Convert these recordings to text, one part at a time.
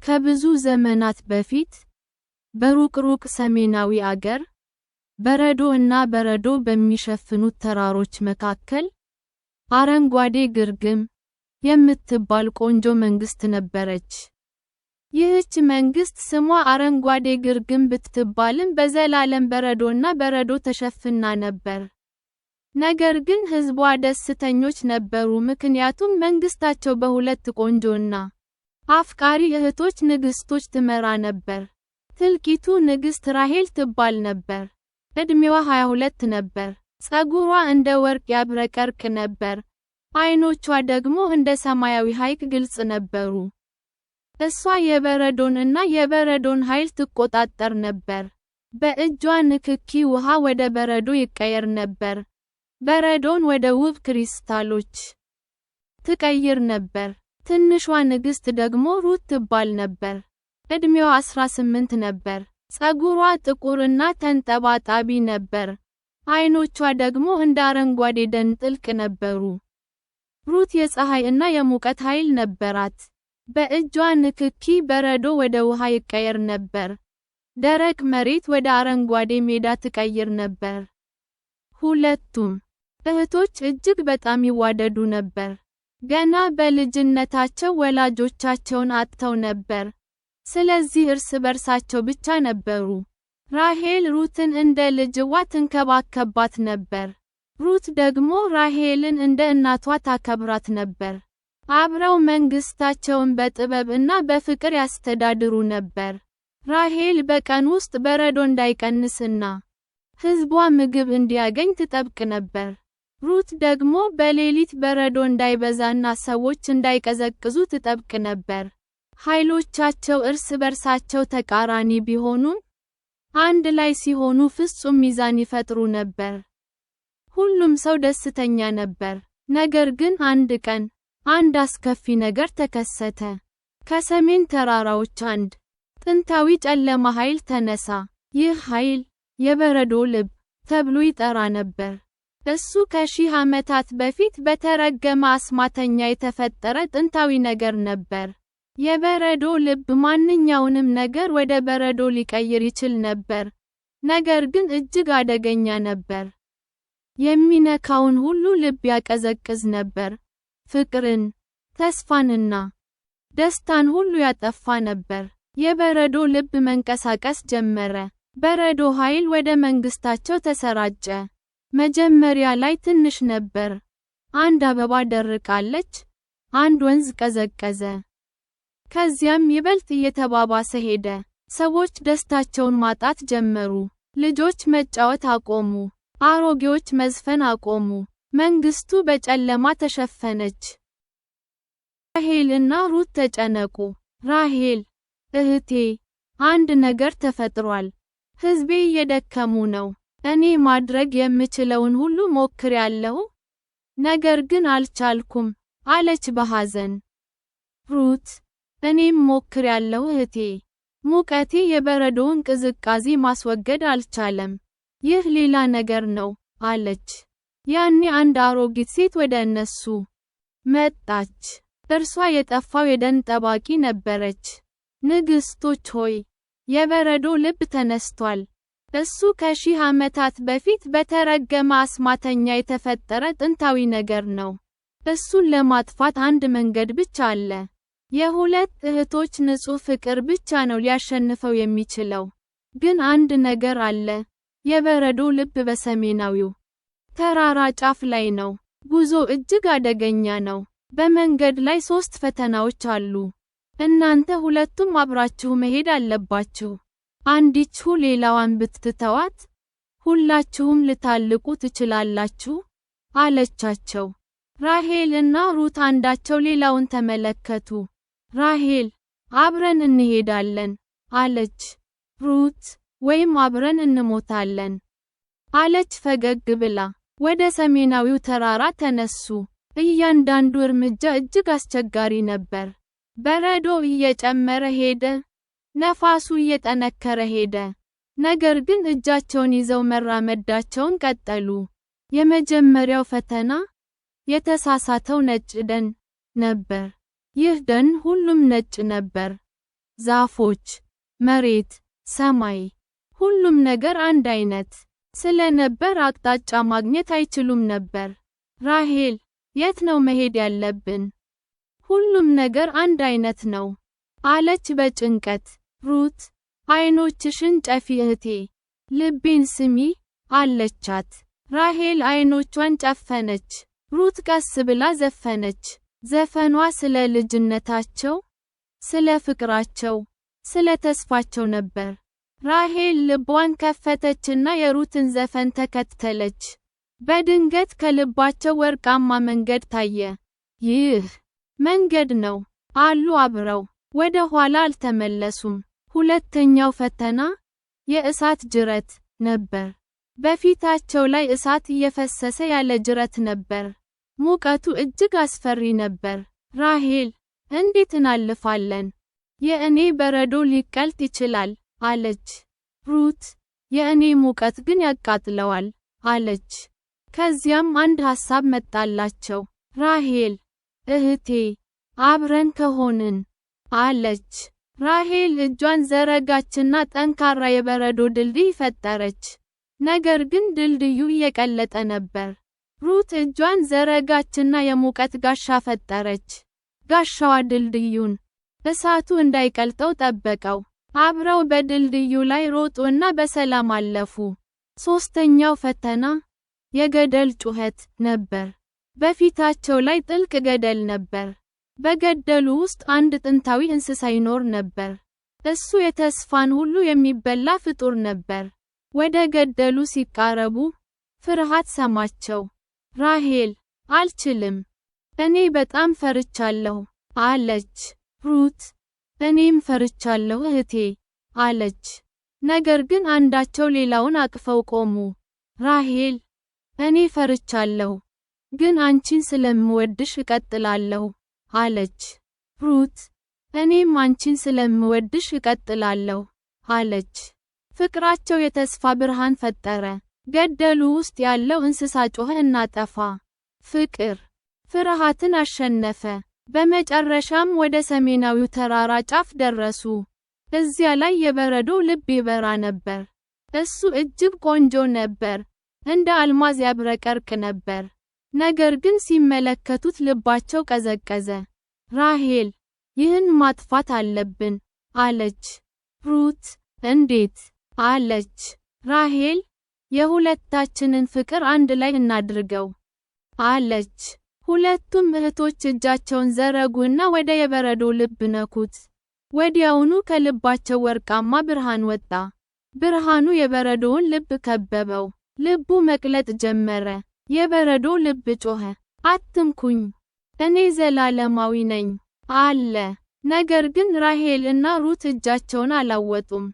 ከብዙ ዘመናት በፊት በሩቅ ሰሜናዊ አገር በረዶ እና በረዶ በሚሸፍኑት ተራሮች መካከል አረንጓዴ ግርግም የምትባል ቆንጆ መንግስት ነበረች። ይህች መንግስት ስሟ አረንጓዴ ግርግም ብትባልም በዘላለም በረዶና በረዶ ተሸፍና ነበር። ነገር ግን ህዝቧ ደስተኞች ነበሩ ምክንያቱም መንግስታቸው በሁለት ቆንጆና አፍቃሪ እህቶች ንግስቶች ትመራ ነበር። ትልቂቱ ንግስት ራሄል ትባል ነበር። እድሜዋ 22 ነበር። ጸጉሯ እንደ ወርቅ ያብረቀርቅ ነበር። አይኖቿ ደግሞ እንደ ሰማያዊ ሐይቅ ግልጽ ነበሩ። እሷ የበረዶን ኃይል ትቆጣጠር ነበር። በእጇ ንክኪ ውሃ ወደ በረዶ ይቀየር ነበር። በረዶን ወደ ውብ ክሪስታሎች ትቀይር ነበር። ትንሿ ንግስት ደግሞ ሩት ትባል ነበር። እድሜዋ 18 ነበር። ጸጉሯ ጥቁርና ተንጠባጣቢ ነበር። አይኖቿ ደግሞ እንደ አረንጓዴ ደን ጥልቅ ነበሩ። ሩት የፀሐይ እና የሙቀት ኃይል ነበራት። በእጇ ንክኪ በረዶ ወደ ውሃ ይቀየር ነበር። ደረቅ መሬት ወደ አረንጓዴ ሜዳ ትቀይር ነበር። ሁለቱም እህቶች እጅግ በጣም ይዋደዱ ነበር። ገና በልጅነታቸው ወላጆቻቸውን አጥተው ነበር። ስለዚህ እርስ በርሳቸው ብቻ ነበሩ። ራሄል ሩትን እንደ ልጅዋ ትንከባከባት ነበር። ሩት ደግሞ ራሄልን እንደ እናቷ ታከብራት ነበር። አብረው መንግስታቸውን በጥበብ እና በፍቅር ያስተዳድሩ ነበር። ራሄል በቀን ውስጥ በረዶ እንዳይቀንስና ህዝቧ ምግብ እንዲያገኝ ትጠብቅ ነበር። ሩት ደግሞ በሌሊት በረዶ እንዳይበዛና ሰዎች እንዳይቀዘቅዙ ትጠብቅ ነበር። ኃይሎቻቸው እርስ በርሳቸው ተቃራኒ ቢሆኑም አንድ ላይ ሲሆኑ ፍጹም ሚዛን ይፈጥሩ ነበር። ሁሉም ሰው ደስተኛ ነበር። ነገር ግን አንድ ቀን አንድ አስከፊ ነገር ተከሰተ። ከሰሜን ተራራዎች አንድ ጥንታዊ ጨለማ ኃይል ተነሳ። ይህ ኃይል የበረዶ ልብ ተብሎ ይጠራ ነበር። እሱ ከሺህ ዓመታት በፊት በተረገመ አስማተኛ የተፈጠረ ጥንታዊ ነገር ነበር። የበረዶ ልብ ማንኛውንም ነገር ወደ በረዶ ሊቀይር ይችል ነበር። ነገር ግን እጅግ አደገኛ ነበር። የሚነካውን ሁሉ ልብ ያቀዘቅዝ ነበር። ፍቅርን፣ ተስፋንና ደስታን ሁሉ ያጠፋ ነበር። የበረዶ ልብ መንቀሳቀስ ጀመረ። በረዶ ኃይል ወደ መንግስታቸው ተሰራጨ። መጀመሪያ ላይ ትንሽ ነበር። አንድ አበባ ደርቃለች። አንድ ወንዝ ቀዘቀዘ። ከዚያም ይበልጥ እየተባባሰ ሄደ። ሰዎች ደስታቸውን ማጣት ጀመሩ። ልጆች መጫወት አቆሙ። አሮጌዎች መዝፈን አቆሙ። መንግስቱ በጨለማ ተሸፈነች። ራሄል እና ሩት ተጨነቁ። ራሄል፣ እህቴ፣ አንድ ነገር ተፈጥሯል። ህዝቤ እየደከሙ ነው። እኔ ማድረግ የምችለውን ሁሉ ሞክሬያለሁ፣ ነገር ግን አልቻልኩም አለች በሐዘን። ሩት፣ እኔም ሞክሬያለሁ እህቴ። ሙቀቴ የበረዶውን ቅዝቃዜ ማስወገድ አልቻለም። ይህ ሌላ ነገር ነው አለች። ያኔ አንድ አሮጊት ሴት ወደ እነሱ መጣች። እርሷ የጠፋው የደን ጠባቂ ነበረች። ንግስቶች ሆይ፣ የበረዶ ልብ ተነስቷል። እሱ ከሺህ ዓመታት በፊት በተረገመ አስማተኛ የተፈጠረ ጥንታዊ ነገር ነው። እሱን ለማጥፋት አንድ መንገድ ብቻ አለ። የሁለት እህቶች ንጹህ ፍቅር ብቻ ነው ሊያሸንፈው የሚችለው። ግን አንድ ነገር አለ። የበረዶ ልብ በሰሜናዊው ተራራ ጫፍ ላይ ነው። ጉዞ እጅግ አደገኛ ነው። በመንገድ ላይ 3 ፈተናዎች አሉ። እናንተ ሁለቱም አብራችሁ መሄድ አለባችሁ። አንዲቱ ሌላዋን ብትተዋት ሁላችሁም ልታልቁ ትችላላችሁ አለቻቸው። ራሄል እና ሩት አንዳቸው ሌላውን ተመለከቱ። ራሄል፣ አብረን እንሄዳለን አለች። ሩት፣ ወይም አብረን እንሞታለን አለች ፈገግ ብላ። ወደ ሰሜናዊው ተራራ ተነሱ። እያንዳንዱ እርምጃ እጅግ አስቸጋሪ ነበር። በረዶ እየጨመረ ሄደ። ነፋሱ እየጠነከረ ሄደ። ነገር ግን እጃቸውን ይዘው መራመዳቸውን ቀጠሉ። የመጀመሪያው ፈተና የተሳሳተው ነጭ ደን ነበር። ይህ ደን ሁሉም ነጭ ነበር። ዛፎች፣ መሬት፣ ሰማይ፣ ሁሉም ነገር አንድ አይነት ስለነበር አቅጣጫ ማግኘት አይችሉም ነበር። ራሔል፣ የት ነው መሄድ ያለብን? ሁሉም ነገር አንድ አይነት ነው አለች በጭንቀት። ሩት፣ አይኖችሽን ጨፊ እህቴ፣ ልቤን ስሚ አለቻት። ራሔል አይኖቿን ጨፈነች። ሩት ቀስ ብላ ዘፈነች። ዘፈኗ ስለ ልጅነታቸው፣ ስለ ፍቅራቸው፣ ስለ ተስፋቸው ነበር። ራሔል ልቧን ከፈተችና የሩትን ዘፈን ተከተለች። በድንገት ከልባቸው ወርቃማ መንገድ ታየ። ይህ መንገድ ነው አሉ አብረው። ወደ ኋላ አልተመለሱም። ሁለተኛው ፈተና የእሳት ጅረት ነበር። በፊታቸው ላይ እሳት እየፈሰሰ ያለ ጅረት ነበር። ሙቀቱ እጅግ አስፈሪ ነበር። ራሔል፣ እንዴት እናልፋለን? የእኔ በረዶ ሊቀልጥ ይችላል አለች። ሩት፣ የእኔ ሙቀት ግን ያቃጥለዋል አለች። ከዚያም አንድ ሐሳብ መጣላቸው። ራሔል፣ እህቴ፣ አብረን ከሆንን አለች። ራሔል እጇን ዘረጋችና ጠንካራ የበረዶ ድልድይ ፈጠረች። ነገር ግን ድልድዩ እየቀለጠ ነበር። ሩት እጇን ዘረጋችና የሙቀት ጋሻ ፈጠረች። ጋሻዋ ድልድዩን እሳቱ እንዳይቀልጠው ጠበቀው። አብረው በድልድዩ ላይ ሮጡና በሰላም አለፉ። ሶስተኛው ፈተና የገደል ጩኸት ነበር። በፊታቸው ላይ ጥልቅ ገደል ነበር። በገደሉ ውስጥ አንድ ጥንታዊ እንስሳ ይኖር ነበር። እሱ የተስፋን ሁሉ የሚበላ ፍጡር ነበር። ወደ ገደሉ ሲቃረቡ ፍርሃት ሰማቸው። ራሔል፣ አልችልም፣ እኔ በጣም ፈርቻለሁ አለች። ሩት፣ እኔም ፈርቻለሁ እህቴ አለች። ነገር ግን አንዳቸው ሌላውን አቅፈው ቆሙ። ራሔል፣ እኔ ፈርቻለሁ፣ ግን አንቺን ስለምወድሽ እቀጥላለሁ አለች። ሩት፣ እኔም አንቺን ስለምወድሽ እቀጥላለሁ አለች። ፍቅራቸው የተስፋ ብርሃን ፈጠረ። ገደሉ ውስጥ ያለው እንስሳ ጮኸ እና ጠፋ። ፍቅር ፍርሃትን አሸነፈ። በመጨረሻም ወደ ሰሜናዊው ተራራ ጫፍ ደረሱ። እዚያ ላይ የበረዶ ልብ ይበራ ነበር። እሱ እጅግ ቆንጆ ነበር፣ እንደ አልማዝ ያብረቀርቅ ነበር። ነገር ግን ሲመለከቱት ልባቸው ቀዘቀዘ። ራሔል፣ ይህን ማጥፋት አለብን አለች። ሩት፣ እንዴት አለች። ራሔል፣ የሁለታችንን ፍቅር አንድ ላይ እናድርገው አለች። ሁለቱም እህቶች እጃቸውን ዘረጉና ወደ የበረዶ ልብ ነኩት። ወዲያውኑ ከልባቸው ወርቃማ ብርሃን ወጣ። ብርሃኑ የበረዶውን ልብ ከበበው። ልቡ መቅለጥ ጀመረ። የበረዶ ልብ ጮኸ፣ አትንኩኝ፣ እኔ ዘላለማዊ ነኝ አለ። ነገር ግን ራሔል እና ሩት እጃቸውን አላወጡም።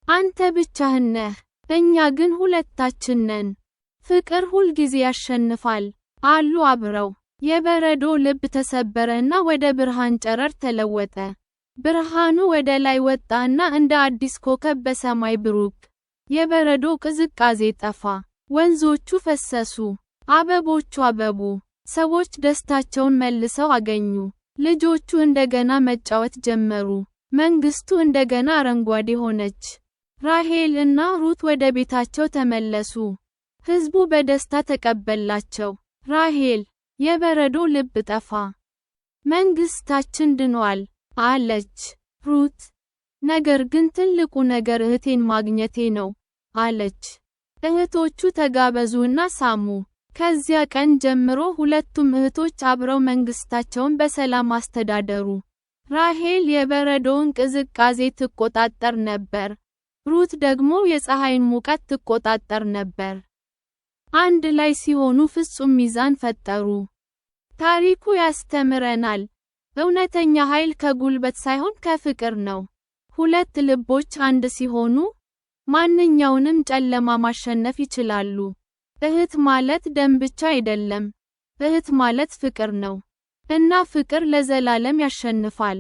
አንተ ብቻህን ነህ፣ እኛ ግን ሁለታችን ነን። ፍቅር ሁልጊዜ ያሸንፋል አሉ አብረው። የበረዶ ልብ ተሰበረና ወደ ብርሃን ጨረር ተለወጠ። ብርሃኑ ወደ ላይ ወጣና እንደ አዲስ ኮከብ በሰማይ ብሩክ። የበረዶ ቅዝቃዜ ጠፋ። ወንዞቹ ፈሰሱ። አበቦቹ አበቡ። ሰዎች ደስታቸውን መልሰው አገኙ። ልጆቹ እንደገና መጫወት ጀመሩ። መንግስቱ እንደገና አረንጓዴ ሆነች። ራሔል እና ሩት ወደ ቤታቸው ተመለሱ። ሕዝቡ በደስታ ተቀበላቸው። ራሔል፣ የበረዶ ልብ ጠፋ፣ መንግስታችን ድኗል አለች። ሩት፣ ነገር ግን ትልቁ ነገር እህቴን ማግኘቴ ነው አለች። እህቶቹ ተጋበዙና ሳሙ። ከዚያ ቀን ጀምሮ ሁለቱም እህቶች አብረው መንግስታቸውን በሰላም አስተዳደሩ። ራሔል የበረዶውን ቅዝቃዜ ትቆጣጠር ነበር። ሩት ደግሞ የፀሐይን ሙቀት ትቆጣጠር ነበር። አንድ ላይ ሲሆኑ ፍጹም ሚዛን ፈጠሩ። ታሪኩ ያስተምረናል፣ እውነተኛ ኃይል ከጉልበት ሳይሆን ከፍቅር ነው። ሁለት ልቦች አንድ ሲሆኑ ማንኛውንም ጨለማ ማሸነፍ ይችላሉ። እህት ማለት ደም ብቻ አይደለም፣ እህት ማለት ፍቅር ነው። እና ፍቅር ለዘላለም ያሸንፋል።